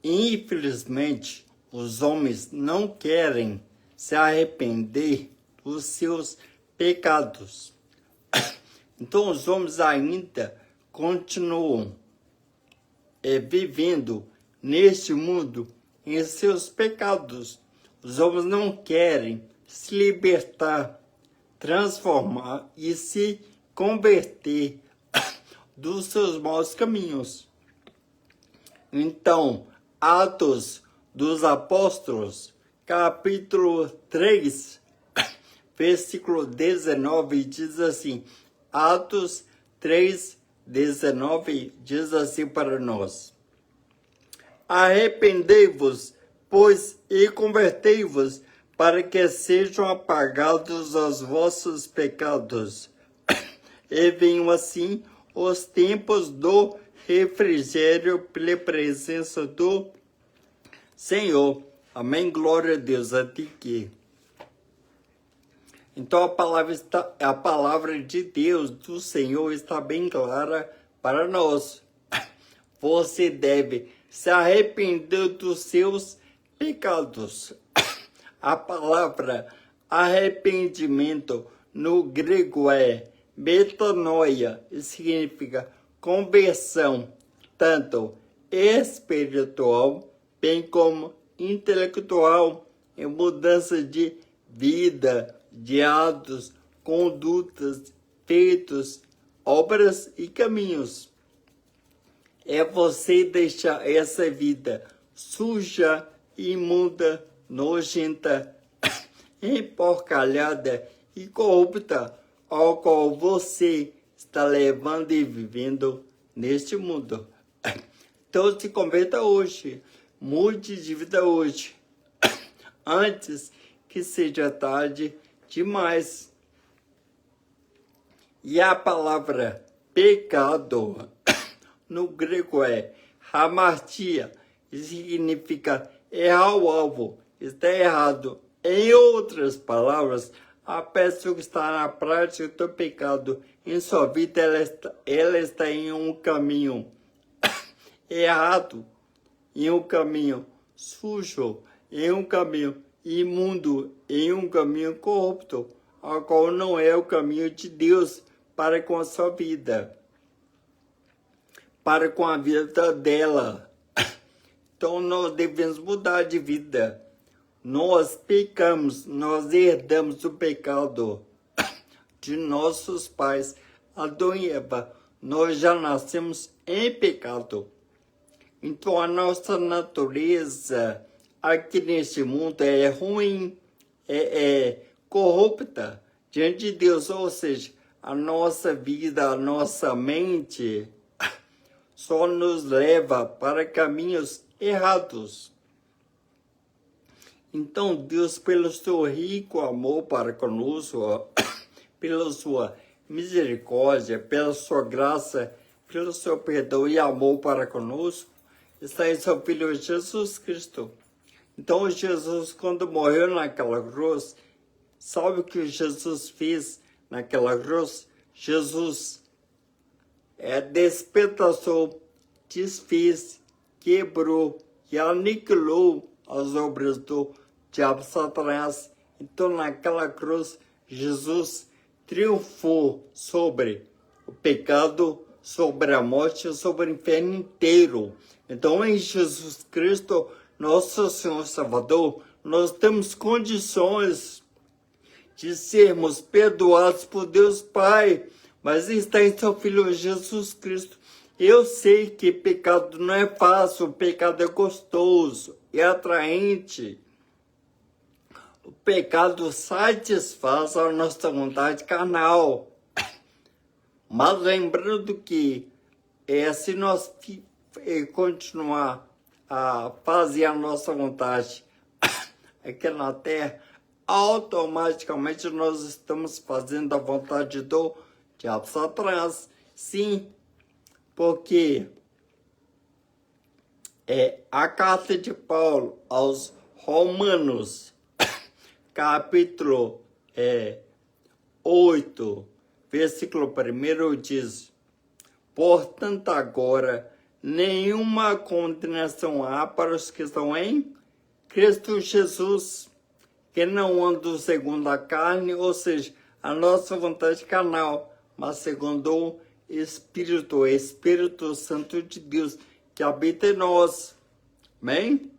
Infelizmente, os homens não querem se arrepender dos seus pecados. Então, os homens ainda continuam vivendo neste mundo em seus pecados. Os homens não querem se libertar, transformar e se converter dos seus maus caminhos. Então, Atos dos Apóstolos, capítulo 3, versículo 19, diz assim, Atos 3, 19, diz assim para nós, arrependei-vos, pois, e convertei-vos, para que sejam apagados os vossos pecados, e venham assim os tempos do refrigério pela presença do Senhor. Amém? Glória a Deus. Até aqui. Então a palavra de Deus, do Senhor, está bem clara para nós. Você deve se arrepender dos seus pecados. A palavra arrependimento no grego é metanoia, significa conversão, tanto espiritual, bem como intelectual, em mudança de vida, de atos, condutas, feitos, obras e caminhos. É você deixar essa vida suja, imunda, nojenta, emporcalhada e corrupta, ao qual você está levando e vivendo neste mundo. Então se converta hoje, mude de vida hoje, antes que seja tarde demais. E a palavra pecado no grego é hamartia, significa errar o alvo, está errado. Em outras palavras, a pessoa que está na prática do pecado em sua vida, ela está em um caminho errado, em um caminho sujo, em um caminho imundo, em um caminho corrupto, ao qual não é o caminho de Deus para com a sua vida, para com a vida dela. Então nós devemos mudar de vida. Nós pecamos, nós herdamos o pecado de nossos pais, Adão e Eva. Nós já nascemos em pecado. Então a nossa natureza aqui neste mundo é ruim, é corrupta diante de Deus. Ou seja, a nossa vida, a nossa mente só nos leva para caminhos errados. Então, Deus, pelo seu rico amor para conosco, pela sua misericórdia, pela sua graça, pelo seu perdão e amor para conosco, está em seu Filho Jesus Cristo. Então, Jesus, quando morreu naquela cruz, sabe o que Jesus fez naquela cruz? Jesus despedaçou, desfez, quebrou e aniquilou as obras do diabo Satanás. Então, naquela cruz, Jesus triunfou sobre o pecado, sobre a morte e sobre o inferno inteiro. Então, em Jesus Cristo, nosso Senhor Salvador, nós temos condições de sermos perdoados por Deus Pai, mas está em seu Filho Jesus Cristo. Eu sei que pecado não é fácil, o pecado é gostoso, é atraente. O pecado satisfaz a nossa vontade carnal. Mas lembrando que se nós continuar a fazer a nossa vontade aqui na terra, automaticamente nós estamos fazendo a vontade do diabo Satanás. Sim, porque a carta de Paulo aos Romanos, capítulo 8, versículo 1, diz: portanto, agora nenhuma condenação há para os que estão em Cristo Jesus, que não andam segundo a carne, ou seja, a nossa vontade carnal, mas segundo o Espírito Santo de Deus, que habita em nós. Amém?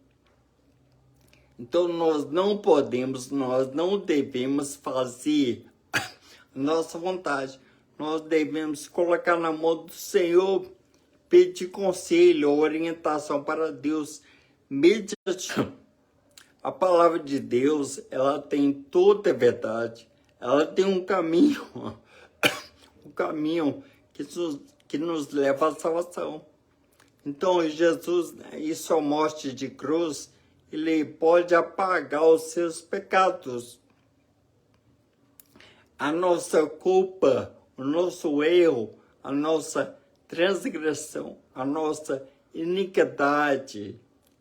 Então nós não devemos fazer a nossa vontade. Nós devemos colocar na mão do Senhor, pedir conselho, orientação para Deus. A palavra de Deus, ela tem toda a verdade. Ela tem um caminho, que nos leva à salvação. Então, Jesus, em sua morte de cruz, ele pode apagar os seus pecados. A nossa culpa, o nosso erro, a nossa transgressão, a nossa iniquidade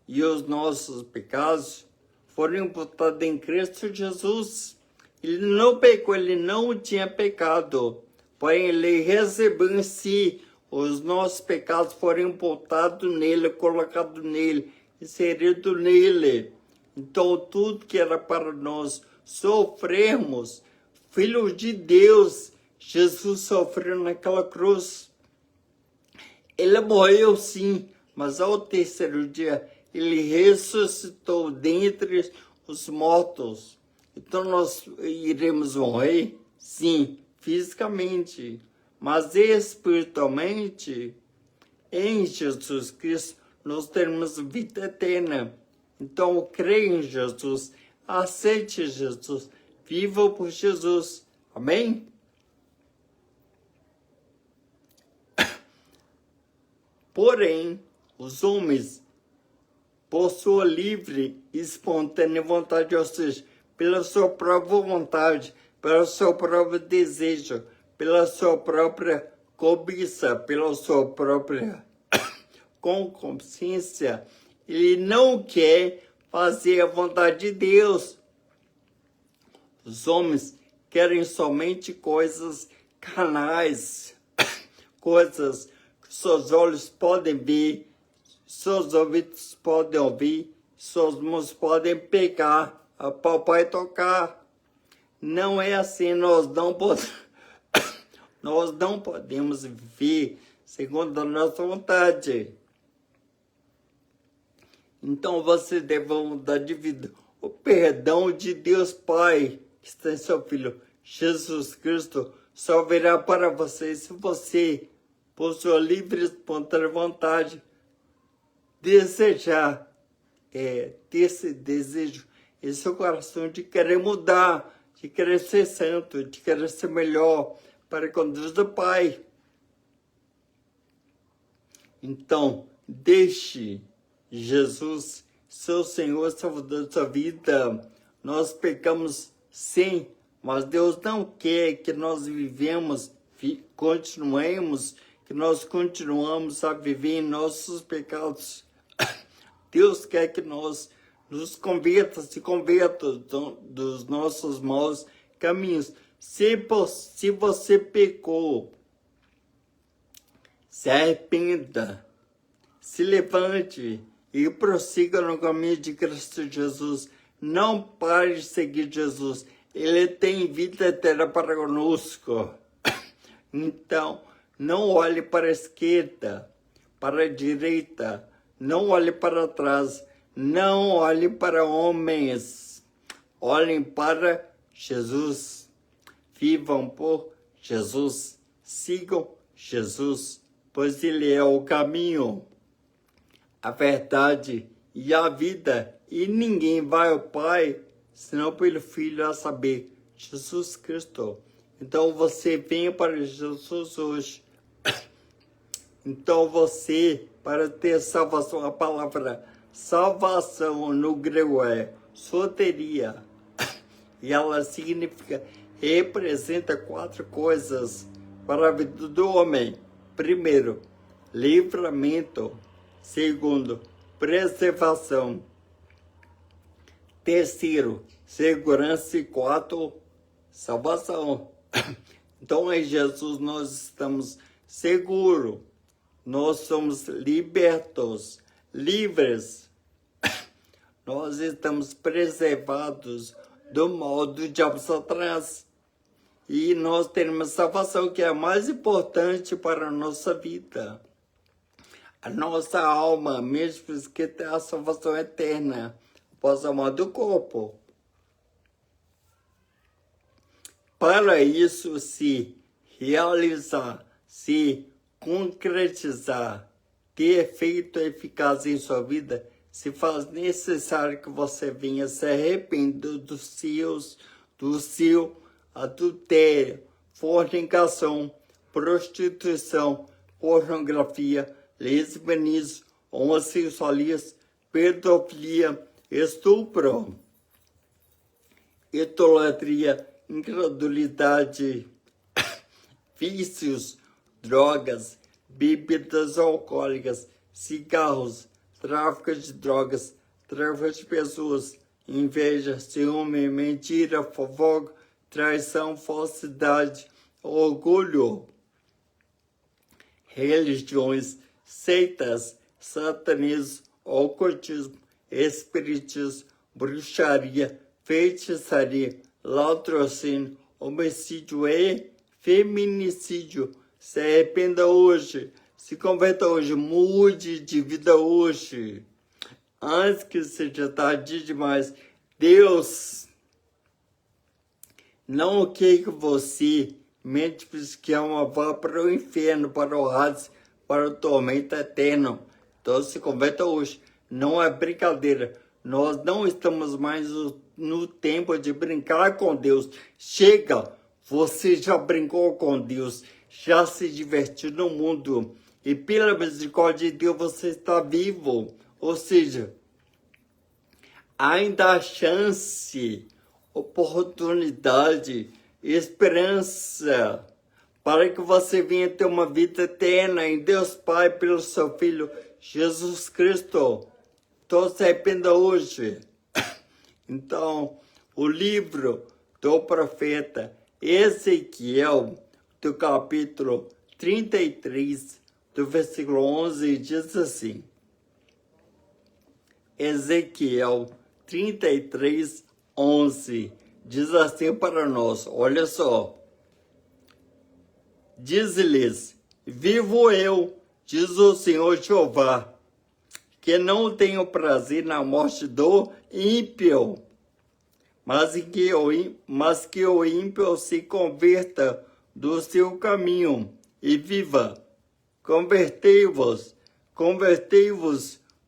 e os nossos pecados foram imputados em Cristo Jesus. Ele não pecou, ele não tinha pecado, porém ele recebeu em si os nossos pecados, foram imputados nele, colocados nele, inseridos nele. Então tudo que era para nós sofrermos, filhos de Deus, Jesus sofreu naquela cruz. Ele morreu sim, mas ao terceiro dia ele ressuscitou dentre os mortos. Então nós iremos morrer? Sim, fisicamente, mas espiritualmente, em Jesus Cristo, nós teremos vida eterna. Então creia em Jesus, aceite Jesus, viva por Jesus. Amém? Porém, os homens, por sua livre e espontânea vontade, ou seja, pela sua própria vontade, pelo seu próprio desejo, pela sua própria cobiça, pela sua própria concupiscência, ele não quer fazer a vontade de Deus. Os homens querem somente coisas carnais, coisas que seus olhos podem ver, seus ouvidos podem ouvir, suas mãos podem pegar, apalpar e tocar. Não é assim, nós não podemos viver segundo a nossa vontade. Então você deve mudar de vida. O perdão de Deus Pai, que está em seu Filho Jesus Cristo, só virá para você se você, por sua livre e espontânea vontade, desejar, ter esse desejo em seu coração de querer mudar, de querer ser santo, de querer ser melhor para com Deus do Pai. Então, deixe Jesus, seu Senhor, Salvador da sua vida. Nós pecamos sim, mas Deus não quer que nós continuemos a viver em nossos pecados. Deus quer que nós nos se converta dos nossos maus caminhos. Se você pecou, se arrependa, se levante e prossiga no caminho de Cristo Jesus. Não pare de seguir Jesus. Ele tem vida eterna para conosco. Então, não olhe para a esquerda, para a direita, não olhe para trás, não olhe para homens. Olhem para Jesus. Vivam por Jesus. Sigam Jesus, pois Ele é o caminho, a verdade e a vida. E ninguém vai ao Pai senão pelo Filho, a saber, Jesus Cristo. Então você venha para Jesus hoje. Então você, para ter salvação, a palavra salvação no grego é soteria. E ela representa 4 coisas para a vida do homem. Primeiro, livramento. Segundo, preservação. Terceiro, segurança. E 4, salvação. Então, em Jesus nós estamos seguros. nós somos libertos, livres. Nós estamos preservados do mal do diabo Satanás. E nós temos salvação, que é a mais importante para a nossa vida. A nossa alma, mesmo que tem a salvação eterna, após a morte do corpo. Para isso se realizar, se concretizar, ter efeito eficaz em sua vida, se faz necessário que você venha se arrepender do seu adultério, fornicação, prostituição, pornografia, lesbianismo, homossexualismo, pedofilia, estupro, idolatria, incredulidade, vícios, drogas, bebidas alcoólicas, cigarros, tráfico de drogas, tráfico de pessoas, inveja, ciúme, mentira, fofoca, traição, falsidade, orgulho, religiões, seitas, satanismo, ocultismo, espiritismo, bruxaria, feitiçaria, latrocínio, homicídio e feminicídio. Se arrependa hoje, se converta hoje, mude de vida hoje, antes que seja tarde demais. Deus não quer que você, mente que vá para o inferno, para o Hades, para o tormento eterno. Então se converta hoje, não é brincadeira. Nós não estamos mais no tempo de brincar com Deus. Chega, você já brincou com Deus, já se divertiu no mundo. E pela misericórdia de Deus você está vivo. Ou seja, ainda há chance, oportunidade, esperança para que você venha ter uma vida eterna em Deus Pai pelo seu Filho Jesus Cristo. Então se arrependa hoje. Então, o livro do profeta Ezequiel, do capítulo 33, do versículo 11, diz assim. Ezequiel 33, 11, diz assim para nós, olha só. Diz-lhes, vivo eu, diz o Senhor Jeová, que não tenho prazer na morte do ímpio, mas que o ímpio se converta do seu caminho e viva. Convertei-vos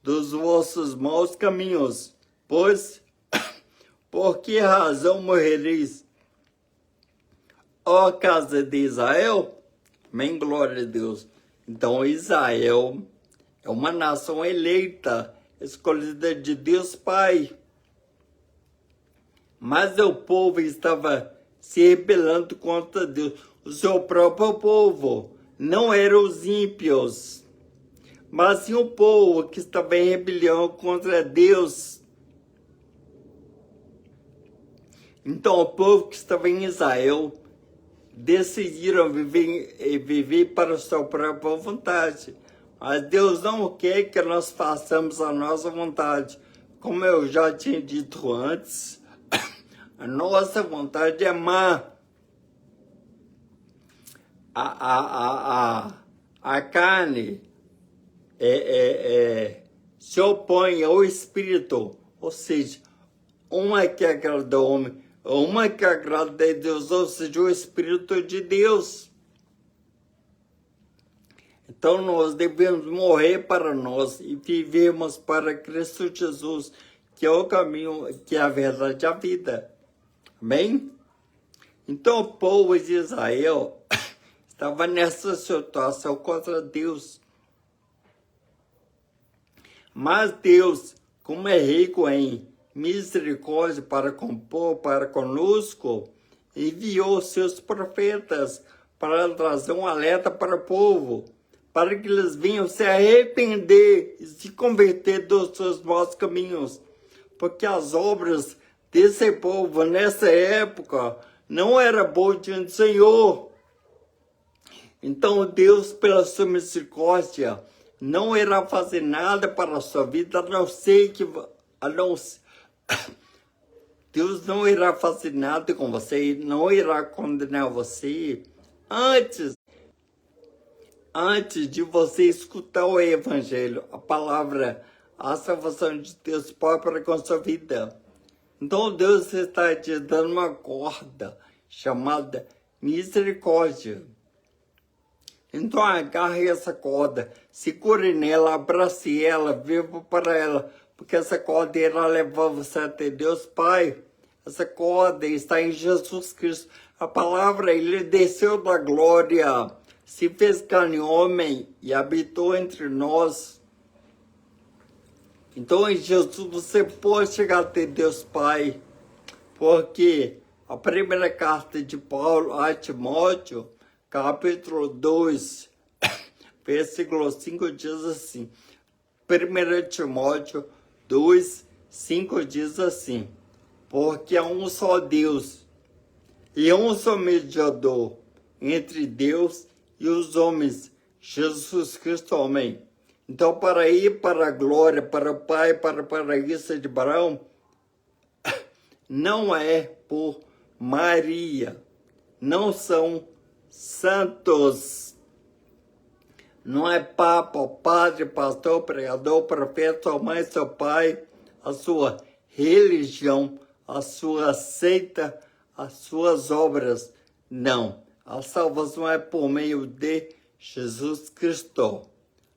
dos vossos maus caminhos, pois por que razão morrereis, ó casa de Israel? Amém, glória a Deus. Então Israel é uma nação eleita, escolhida de Deus Pai. Mas o povo estava se rebelando contra Deus. O seu próprio povo. Não eram os ímpios, mas sim o povo que estava em rebelião contra Deus. Então o povo que estava em Israel decidiram viver para a sua própria vontade. Mas Deus não quer que nós façamos a nossa vontade. Como eu já tinha dito antes, a nossa vontade é má. A carne se opõe ao espírito. Ou seja, uma que agrada ao homem, uma que agrada a Deus, ou seja, o Espírito de Deus. Então nós devemos morrer para nós e vivermos para Cristo Jesus, que é o caminho, que é a verdade e a vida. Amém? Então o povo de Israel estava nessa situação contra Deus. Mas Deus, como é rico em misericórdia para conosco, enviou seus profetas para trazer um alerta para o povo, para que eles venham se arrepender e se converter dos seus maus caminhos. Porque as obras desse povo nessa época não eram boas diante do Senhor. Então Deus, pela sua misericórdia, não irá fazer nada para a sua vida, Deus não irá fazer nada com você, não irá condenar você antes de você escutar o Evangelho, a palavra, a salvação de Deus para com a sua vida. Então Deus está te dando uma corda chamada misericórdia. Então agarre essa corda, segure nela, abrace ela, viva para ela, porque essa corda irá levar você até Deus Pai. Essa corda está em Jesus Cristo. A palavra, ele desceu da glória, se fez carne homem e habitou entre nós. Então em Jesus você pode chegar até Deus Pai, porque a primeira carta de Paulo a Timóteo, capítulo 2, versículo 5 diz assim, 1 Timóteo 2, 5 diz assim, porque há um só Deus e um só mediador entre Deus e os homens, Jesus Cristo, amém. Então, para ir para a glória, para o Pai, para o paraíso de Abraão, não é por Maria, não são santos, não é papa, padre, pastor, pregador, profeta, sua mãe, seu pai, a sua religião, a sua seita, as suas obras, não. A salvação é por meio de Jesus Cristo,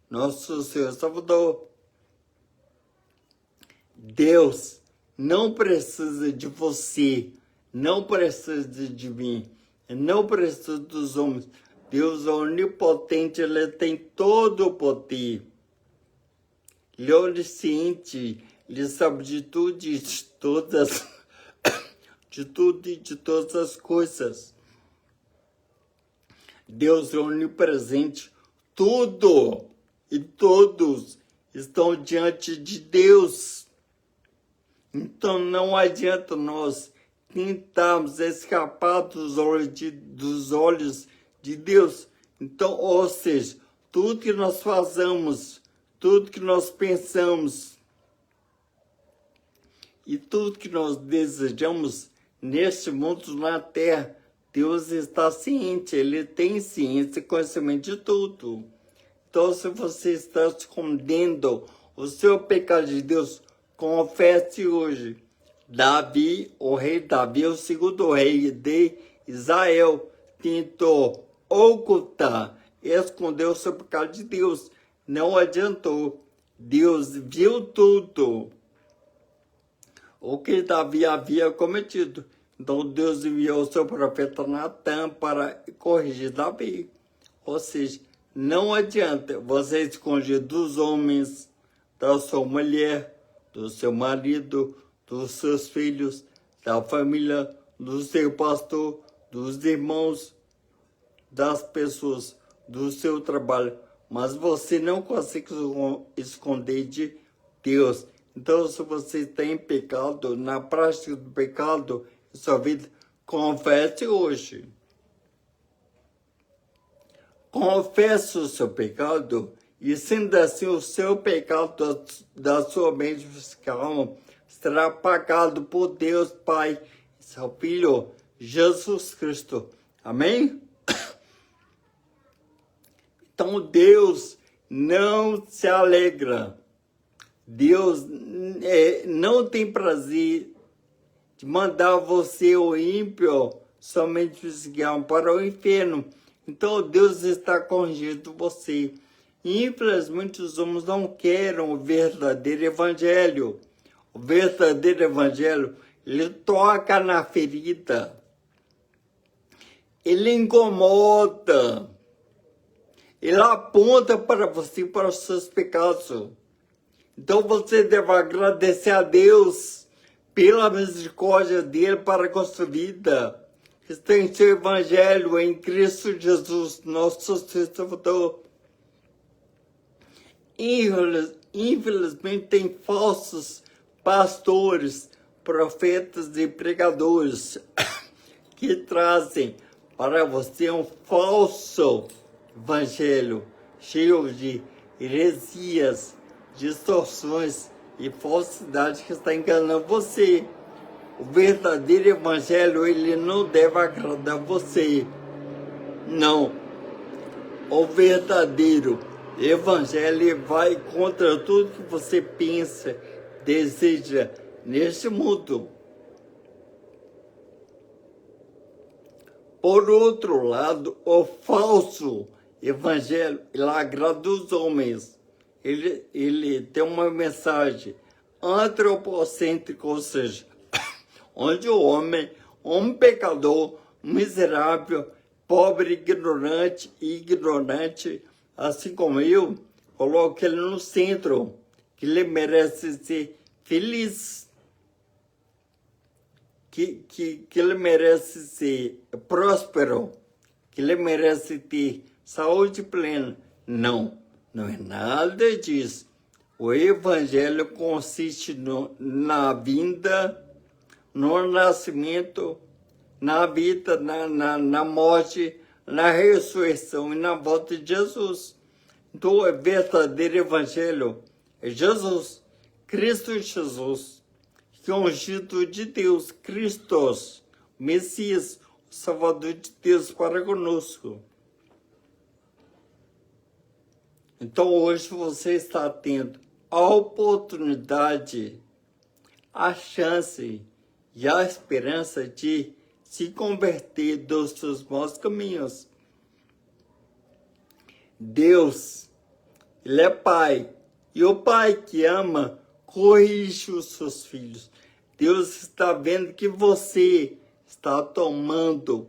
nosso Senhor Salvador. Deus não precisa de você, não precisa de mim, não precisa dos homens. Deus é onipotente, ele tem todo o poder. Ele é onisciente, ele sabe de tudo e de todas, de tudo e de todas as coisas. Deus é onipresente, tudo e todos estão diante de Deus. Então não adianta nós tentarmos escapar dos olhos de Deus. Então, ou seja, tudo que nós fazemos, tudo que nós pensamos e tudo que nós desejamos neste mundo, na terra, Deus está ciente, ele tem ciência e conhecimento de tudo. Então, se você está escondendo o seu pecado de Deus, confesse hoje. Davi, o rei Davi, o segundo rei de Israel, tentou ocultar, esconder o seu pecado de Deus. Não adiantou. Deus viu tudo o que Davi havia cometido. Então Deus enviou o seu profeta Natan para corrigir Davi. Ou seja, não adianta você esconder dos homens, da sua mulher, do seu marido, dos seus filhos, da família, do seu pastor, dos irmãos, das pessoas, do seu trabalho. Mas você não consegue esconder de Deus. Então, se você tem pecado, na prática do pecado, sua vida, confesse hoje. Confesse o seu pecado e, sendo assim, o seu pecado da sua mente fiscal será apagado por Deus Pai e seu Filho, Jesus Cristo. Amém? Então, Deus não se alegra. Deus não tem prazer de mandar você, o ímpio, somente para o inferno. Então Deus está corrigindo você. Infelizmente os homens não querem o verdadeiro evangelho. O verdadeiro evangelho, ele toca na ferida. Ele incomoda. Ele aponta para você, para os seus pecados. Então você deve agradecer a Deus pela misericórdia dele para com a sua vida. Está em seu evangelho, em Cristo Jesus, nosso Senhor Salvador. Infelizmente tem falsos pastores, profetas e pregadores que trazem para você um falso evangelho cheio de heresias, distorções e falsidade que está enganando você. O verdadeiro evangelho, ele não deve agradar você. Não. O verdadeiro evangelho vai contra tudo que você pensa, deseja neste mundo. Por outro lado, o falso evangelho, ele agrada os homens. Ele tem uma mensagem antropocêntrica, ou seja, onde o homem, um pecador, miserável, pobre, ignorante, assim como eu, coloco ele no centro, que ele merece ser feliz, que ele merece ser próspero, que ele merece ter saúde plena. Não, não é nada disso. O evangelho consiste na vinda, no nascimento, na vida, na morte, na ressurreição e na volta de Jesus. Então, o verdadeiro evangelho é Jesus, Cristo Jesus, que é o ungido de Deus, Cristo, Messias, o Salvador de Deus para conosco. Então, hoje você está tendo a oportunidade, a chance e a esperança de se converter dos seus maus caminhos. Deus, Ele é Pai, e o Pai que ama, corrige os seus filhos. Deus está vendo que você está tomando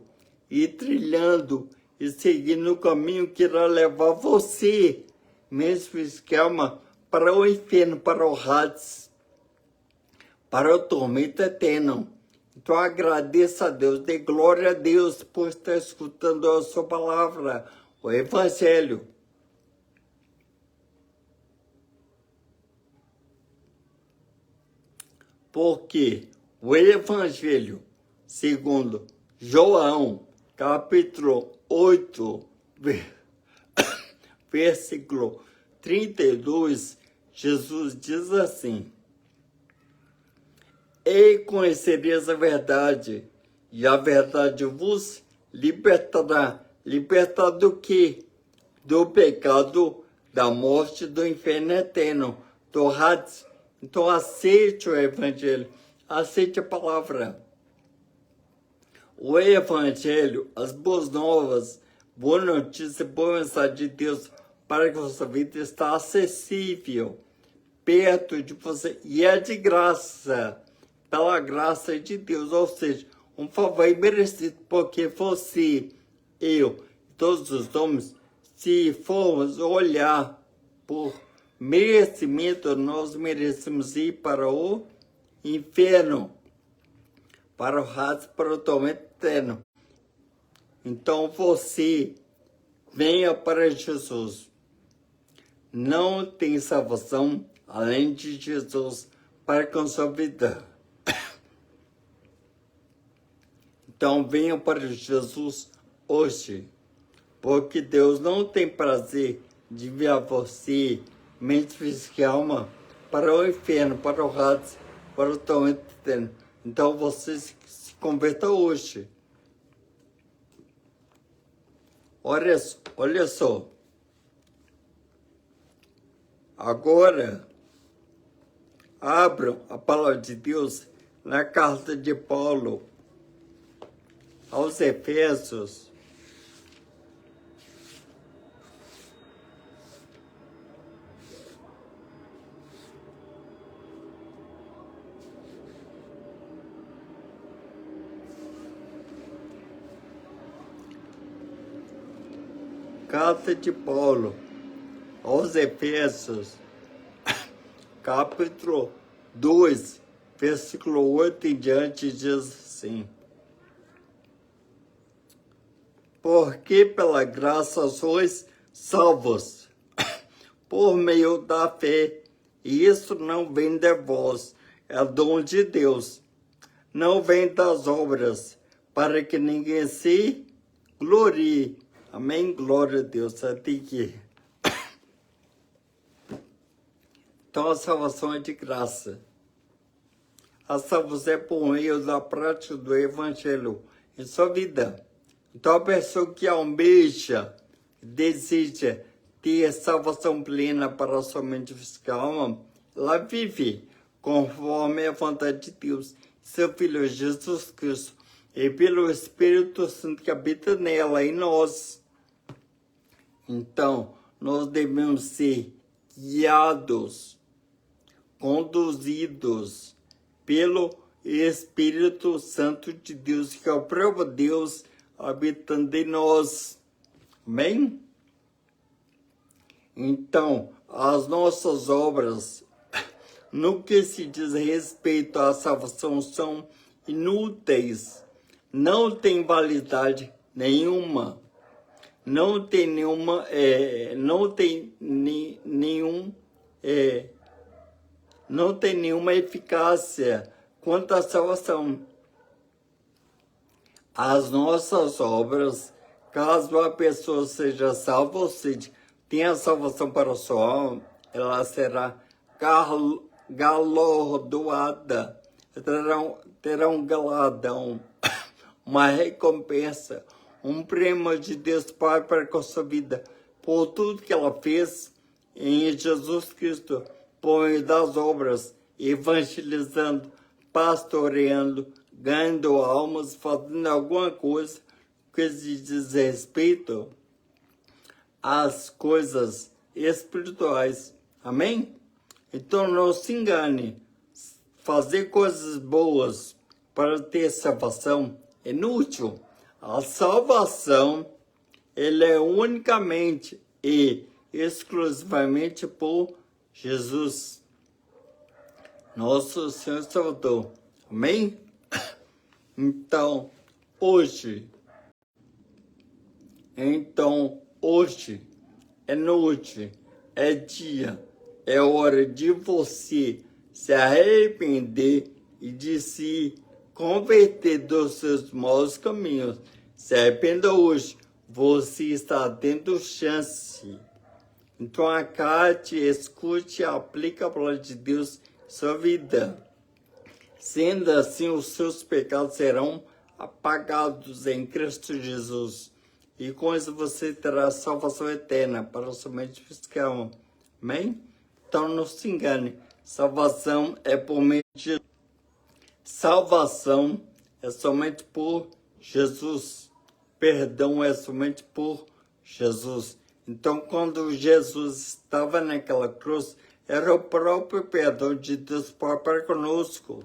e trilhando e seguindo o caminho que irá levar você, mesmo esquema, para o inferno, para o Hades, para o tormento eterno. Então agradeça a Deus, dê glória a Deus por estar escutando a sua palavra, o Evangelho. Porque o Evangelho, segundo João, capítulo 8, versículo 32, Jesus diz assim: E conhecereis a verdade, e a verdade vos libertará. Libertar do quê? Do pecado, da morte, do inferno eterno, do Hades. Então aceite o Evangelho, aceite a palavra. O Evangelho, as boas novas, boa notícia, boa mensagem de Deus, para que a sua vida está acessível, perto de você, e é de graça, pela graça de Deus, ou seja, um favor imerecido, porque você, eu, todos os homens, se formos olhar por merecimento, nós merecemos ir para o inferno, para o Hades, para o tormento eterno. Então você venha para Jesus. Não tem salvação além de Jesus para com sua vida. Então venha para Jesus hoje, porque Deus não tem prazer de enviar você, mente, física e alma, para o inferno, para o Hades, para o tormento eterno. Então você se converta hoje. Olha só. Agora, abram a palavra de Deus na carta de Paulo aos Efésios. Carta de Paulo aos Efésios, capítulo 2, versículo 8 em diante, diz assim: Porque pela graça sois salvos, por meio da fé, e isso não vem de vós, é dom de Deus, não vem das obras, para que ninguém se glorie. Amém? Glória a Deus. Até que. Então a salvação é de graça. A salvação é por meio da prática do Evangelho em sua vida. Então a pessoa que almeja, deseja ter salvação plena para a sua mente física e alma, ela vive conforme a vontade de Deus, seu Filho Jesus Cristo, e pelo Espírito Santo que habita nela e nós. Então, nós devemos ser guiados, conduzidos pelo Espírito Santo de Deus, que é o próprio Deus habitando em nós. Amém? Então, as nossas obras, no que se diz respeito à salvação, são inúteis. Não tem validade nenhuma. Não tem nenhuma, não tem nenhuma eficácia quanto à salvação. As nossas obras, caso a pessoa seja salva, ou seja, tenha salvação para a sua alma, ela será galardoada, terá um galardão, uma recompensa, um prêmio de Deus Pai para com a sua vida, por tudo que ela fez em Jesus Cristo, por meio das obras, evangelizando, pastoreando, ganhando almas, fazendo alguma coisa que se diz respeito às coisas espirituais. Amém? Então não se engane. Fazer coisas boas para ter salvação é inútil. A salvação, ela é unicamente e exclusivamente por Jesus, nosso Senhor e Salvador. Amém? Então, hoje é noite, é dia, é hora de você se arrepender e de se converter dos seus maus caminhos. Se arrependa hoje, você está tendo chance. Então acate, escute e aplique a palavra de Deus em sua vida. Sendo assim, os seus pecados serão apagados em Cristo Jesus. E com isso você terá salvação eterna para a sua mente fiscal. Amém? Então não se engane. Salvação é por meio de... Salvação é somente por Jesus. Perdão é somente por Jesus. Então, quando Jesus estava naquela cruz, era o próprio perdão de Deus para conosco.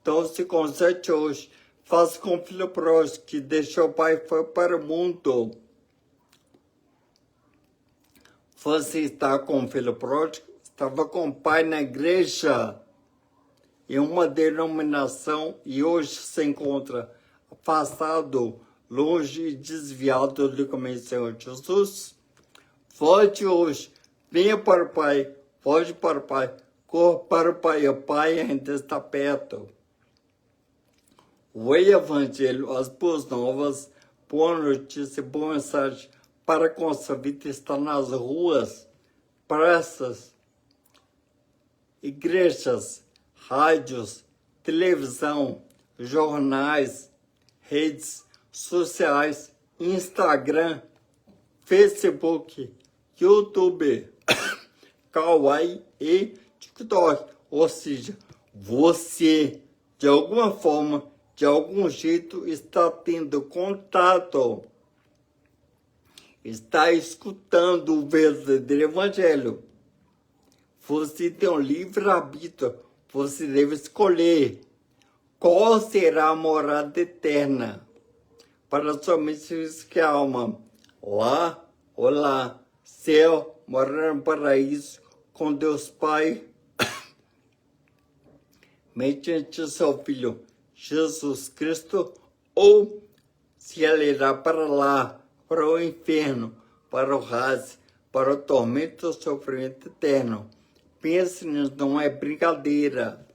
Então, se conserte hoje, faça com o filho pródigo que deixou o pai e foi para o mundo. Você está com o filho pródigo? Estava com o pai na igreja, em uma denominação, e hoje se encontra afastado, longe e desviado do caminho do Senhor Jesus? Volte hoje, venha para o Pai, volte para o Pai, corra para o Pai ainda está perto. O Evangelho, as boas novas, boa notícia, boa mensagem para com a sua vida está nas ruas, praças, igrejas, rádios, televisão, jornais, redes sociais, Instagram, Facebook, YouTube, Kawaii e TikTok. Ou seja, você, de alguma forma, de algum jeito, está tendo contato, está escutando o verdadeiro Evangelho. Você tem um livre-arbítrio, você deve escolher qual será a morada eterna para a sua mente e alma. Lá ou lá, céu, morar no paraíso com Deus Pai, mediante o seu Filho Jesus Cristo, ou se ele irá para lá, para o inferno, para o Hades, para o tormento e o sofrimento eterno. Pense nisso, não é brincadeira,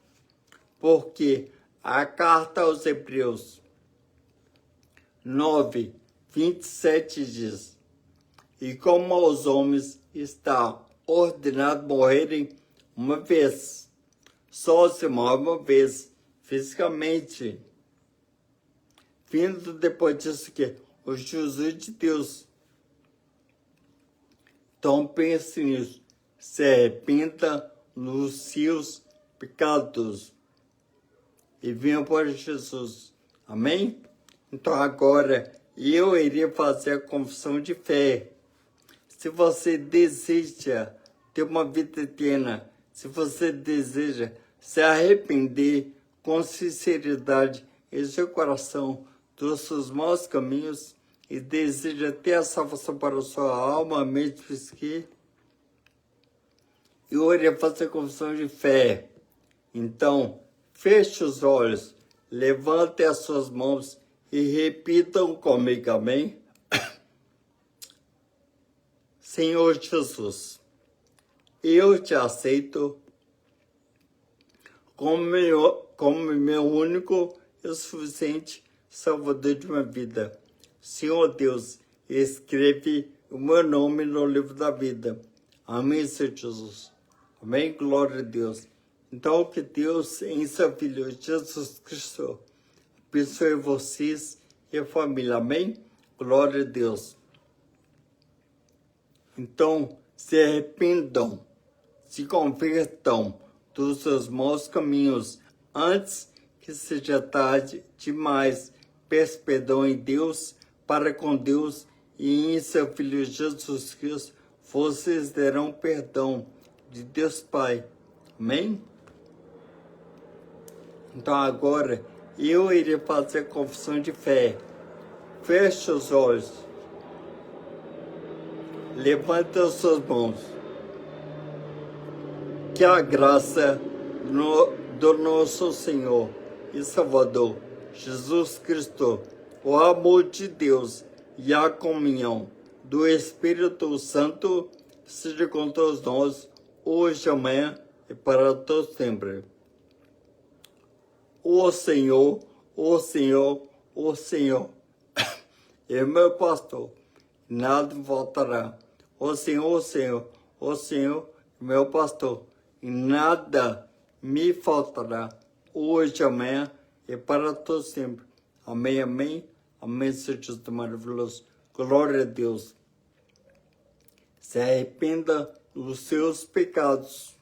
porque a carta aos Hebreus 9:27 diz: E como aos homens está ordenado morrerem uma vez, só se morre uma vez, fisicamente. Vindo depois disso que o juízo de Deus. Então pense nisso, se arrependa nos seus pecados e venha para Jesus. Amém? Então agora eu irei fazer a confissão de fé. Se você deseja ter uma vida eterna, se você deseja se arrepender com sinceridade em seu coração dos seus maus caminhos e deseja ter a salvação para a sua alma, mente e psique, eu irei fazer a confissão de fé. Então, feche os olhos, levante as suas mãos e repitam comigo, amém? Senhor Jesus, eu te aceito como meu único e suficiente Salvador de minha vida. Senhor Deus, escreve o meu nome no livro da vida. Amém, Senhor Jesus. Amém, glória a Deus. Então, que Deus, em seu Filho Jesus Cristo, abençoe vocês e a família. Amém? Glória a Deus. Então, se arrependam, se convertam dos seus maus caminhos, antes que seja tarde demais. Peço perdão em Deus, para com Deus e em seu Filho Jesus Cristo, vocês terão perdão de Deus Pai. Amém? Então agora eu irei fazer a confissão de fé. Feche os olhos. Levante as suas mãos. Que a graça do nosso Senhor e Salvador Jesus Cristo, o amor de Deus e a comunhão do Espírito Santo seja com todos nós, hoje, amanhã e para todos sempre. O Senhor, o Senhor, o Senhor é meu pastor, nada me faltará. O Senhor, o Senhor, o Senhor é meu pastor, e nada me faltará, hoje, amanhã e para todos sempre. Amém, amém, amém, Senhor Jesus maravilhoso. Glória a Deus. Se arrependa dos seus pecados.